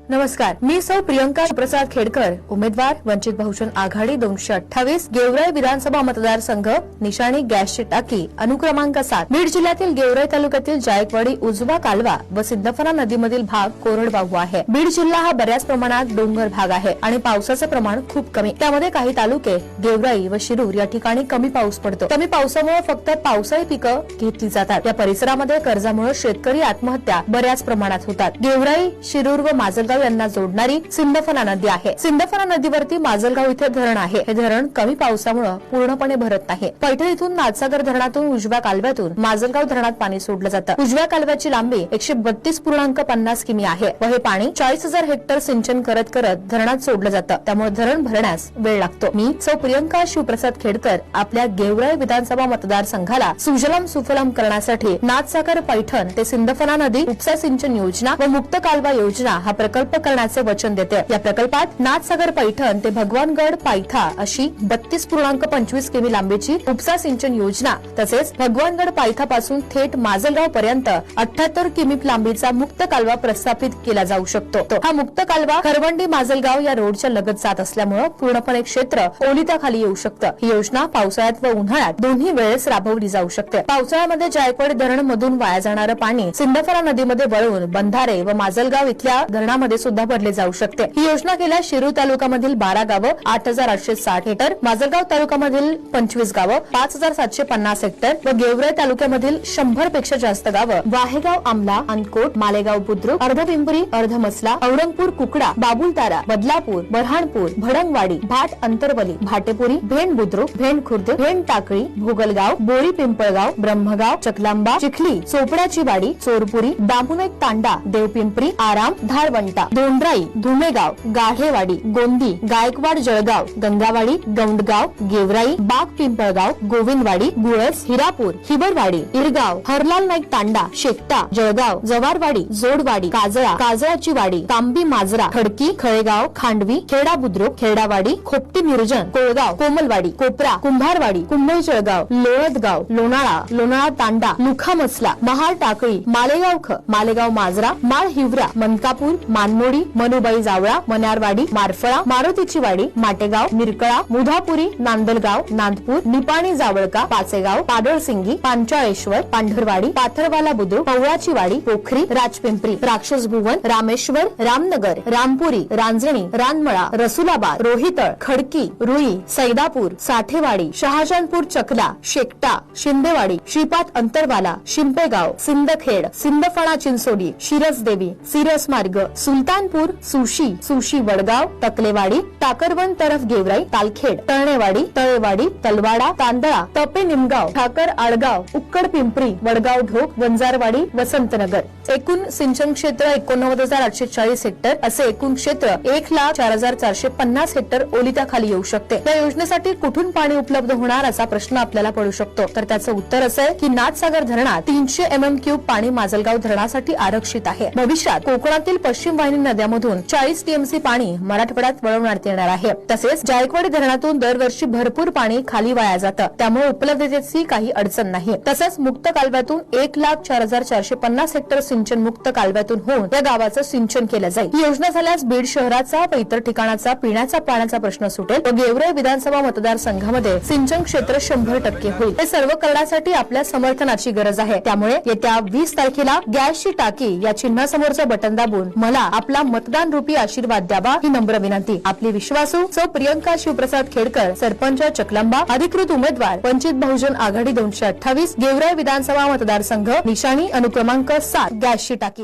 नमस्कार, मी सौ प्रियंका प्रसाद खेडकर, उमेदवार वंचित बहुजन आघाडी 228 गेवराई विधानसभा मतदारसंघ, निशाणी गॅसची टाकी, अनुक्रमांक 7। बीड जिल्ह्यातील गेवराई तालुक्यातील जायकवाडी उजवा कालवा व सिद्धफणा नदीमधील भाग कोरडवाहू आहे। बीड जिल्हा हा बऱ्याच प्रमाणात डोंगर भाग आहे आणि पावसाचं प्रमाण खूप कमी। त्यामध्ये काही तालुके गेवराई व शिरूर या ठिकाणी कमी पाऊस पडतो। कमी पावसामुळे फक्त पावसाळी पिकं घेतली जातात। या परिसरामध्ये कर्जामुळे शेतकरी आत्महत्या बऱ्याच प्रमाणात होतात। गेवराई, शिरूर व माजलगाव यांना जोडणारी सिद्धफणा नदी आहे। सिद्धफणा नदीवरती माजलगाव इथे धरण आहे। हे धरण कमी पावसामुळे पूर्णपणे भरत नाही। पैठण इथून नाथसागर धरणातून उजव्या कालव्यातून माजलगाव धरणात पाणी सोडलं जातं। उजव्या कालव्याची लांबी 132.50 किमी आहे व हे पाणी 40,000 हेक्टर सिंचन करत करत धरणात सोडलं जातं। त्यामुळे धरण भरण्यास वेळ लागतो। मी सौ प्रियंका शिवप्रसाद खेडकर आपल्या गेवराई विधानसभा मतदारसंघाला सुजलाम सुफलाम करण्यासाठी नाथसागर पैठण ते सिद्धफणा नदी उपसा सिंचन योजना व मुक्त कालवा योजना हा प्रकल्प करण्याचे वचन देते। या प्रकल्पात नाथसागर पैठण ते भगवानगड पायथा अशी 32.25 किमी लांबीची उपसा सिंचन योजना तसेच भगवानगड पायथा पासून थेट माजलगाव पर्यंत 78 किमी लांबीचा मुक्त कालवा प्रस्थापित केला जाऊ शकतो। हा मुक्त कालवा खरवंडी माजलगाव या रोडच्या लगत जात असल्यामुळे पूर्णपणे क्षेत्र ओलिताखाली येऊ शकतं। ही योजना पावसाळ्यात व उन्हाळ्यात दोन्ही वेळेस राबवली जाऊ शकते। पावसाळ्यामध्ये जायकवाडी धरण मधून वाया जाणारं पाणी सिद्धफणा नदीमध्ये वळून बंधारे व माजलगाव इथल्या धरणामध्ये सुद्धा भरले जाऊ शकते। ही योजना केल्यास शिरूर तालुक्यामधील 12 गावं 8,860 हेक्टर, माजलगाव तालुक्यामधील 25 गावं 5,750 हेक्टर व गेवराई तालुक्यामधील 100 पेक्षा जास्त गावं वाहेगाव, आमला, अनकोट, मालेगाव, बुद्रुक, अर्धपिंपरी, अर्धमसला, औरंगपूर, कुकडा, बाबुलतारा, बदलापूर, बऱ्हाणपूर, भडंगवाडी, भाट अंतरवली, भाटेपुरी, भेंड बुद्रुक, भेंड खुर्द, भेंड टाकळी, भोगलगाव, बोरी पिंपळगाव, ब्रह्मगाव, चकलांबा, चिखली, चोपड्याची वाडी, चोरपुरी, दामुनेक तांडा, देवपिंपरी, आराम, धारवंटा, दोंडराई, धुमेगाव, गाढेवाडी, गोंदी, गायकवाड, जळगाव, गंगावाडी, गौंडगाव, गेवराई, बाग पिंपळगाव, गोविंदवाडी, गुळस, हिरापूर, हिबरवाडी, इरगाव, हरलाल नाईक तांडा, शेकटा, जळगाव, जवारवाडी, जोडवाडी, काजळा, काजळाची वाडी, तांबी, माजरा, खडकी, खळेगाव, खांडवी, खेडा बुद्रुक, खेडावाडी, खोपटी, मिरजन, कोळगाव, कोमलवाडी, कोपरा, कुंभारवाडी, कुंभई, जळगाव, लोळदगाव, लोणाळा, लोणाळा तांडा, लुखामसला, महार टाकळी, मालेगाव ख, मालेगाव माजरा, माळ हिवरा, मनकापूर, मानमोडी, मनुबाई जावळा, मन्यारवाडी, मारफळा, मारुतीची वाडी, माटेगाव, मिरकळा, मुधापुरी, नांदलगाव, नांदपूर, निपाणी, जावळका, पाचेगाव, पाडळसिंगी, पांचाळेश्वर, पांढरवाडी, पाथरवाला बुद्रुक, पवळाची वाडी, पोखरी, राजपिंपरी, राक्षस भुवन, रामेश्वर, रामनगर, रामपुरी, रांजणी, रानमळा, रसुलाबाद, रोहितळ, खडकी, रुई, सैदापूर, साठेवाडी, शहाजहानपूर, चकला, शेकटा, शिंदेवाडी, श्रीपाद अंतरवाला, शिंपेगाव, सिंदखेड, सिंदफणा, चिंचोली, शिरसदेवी, सिरस मार्ग, सुलतानपूर, सुशी वडगाव, तकलेवाडी, टाकरवन तरफ गेवराई, तालखेड, तळणेवाडी, तळेवाडी, तलवाडा, तांदळा, तपे, निमगाव, ठाकर, आळगाव, उक्कड पिंपरी, वडगाव ढोक, वंजारवाडी, वसंतनगर। एकूण सिंचन क्षेत्र 89,840 हेक्टर असे एकूण क्षेत्र 1,04,450 हेक्टर ओलिताखाली येऊ शकते। या योजनेसाठी कुठून पाणी उपलब्ध होणार असा प्रश्न आपल्याला पडू शकतो, तर त्याचं उत्तर असं आहे की नाथसागर धरणात 300 MM³ पाणी माजलगाव धरणासाठी आरक्षित आहे। भविष्यात कोकणातील पश्चिम वाहिनी नद्यांमधून 40 TMC पाणी मराठवाड्यात वळवण्यात येणार आहे। तसेच जायकवाडी धरणातून दरवर्षी भरपूर पाणी खाली वाया जातं, त्यामुळे उपलब्धतेची काही अडचण नाही। तसंच मुक्त कालव्यातून 1,04,450 हेक्टर सिंचन मुक्त कालव्यातून होऊन या गावाचं सिंचन केलं जाईल। ही योजना झाल्यास बीड शहराचा व इतर ठिकाणाचा पिण्याच्या पाण्याचा प्रश्न सुटेल व गेवराई विधानसभा मतदारसंघामध्ये सिंचन क्षेत्र 100% होईल। हे सर्व करण्यासाठी आपल्या समर्थनाची गरज आहे। त्यामुळे येत्या 20 तारखेला गॅसची टाकी या चिन्हासमोरचं बटन दाबून मला आपला मतदान रूपी आशीर्वाद द्यावा ही नम्र विनंती। आपली विश्वासू सौ प्रियंका शिवप्रसाद खेडकर, सरपंच चकलांबा, अधिकृत उमेदवार वंचित बहुजन आघाडी 228 गेवराई विधानसभा मतदारसंघ, निशाणी अनुक्रमांक 7 गॅसची टाकी।